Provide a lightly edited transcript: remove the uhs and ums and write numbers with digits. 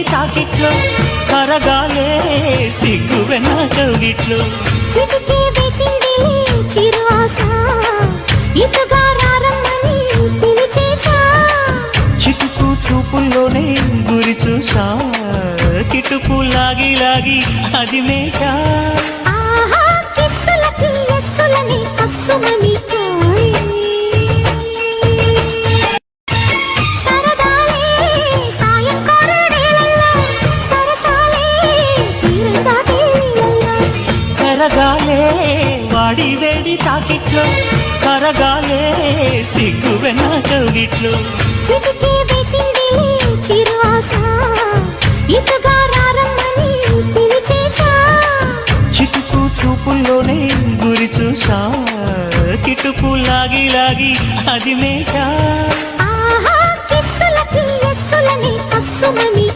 తాకిట్లో కరగాలే సిగ్గు వెన్న కౌగిట్లో చిటికే వేసింది చిరు ఆశ ఇటుగా రారమ్మని పిలిచేశా చిటుకు చూపుల్లోనే గురి చూసా కిటుకు లాగి లాగి అది మేషా ఆహా కిస్సులకి ఎస్సులని కస్సుమని కరగాలే వాడి వేడి తాకిట్లో కరగాలే సిగ్గు వెన్న కౌగిట్లో చిటికే వేసింది చిరు ఆశ ఇటుగా రారమ్మని పిలిచేశా చిటుకు చూపుల్లోనే గురి చూసా కిటుకు లాగి లాగి అది మేషా ఆహా కిస్సులకి ఎస్సులని కస్సుమని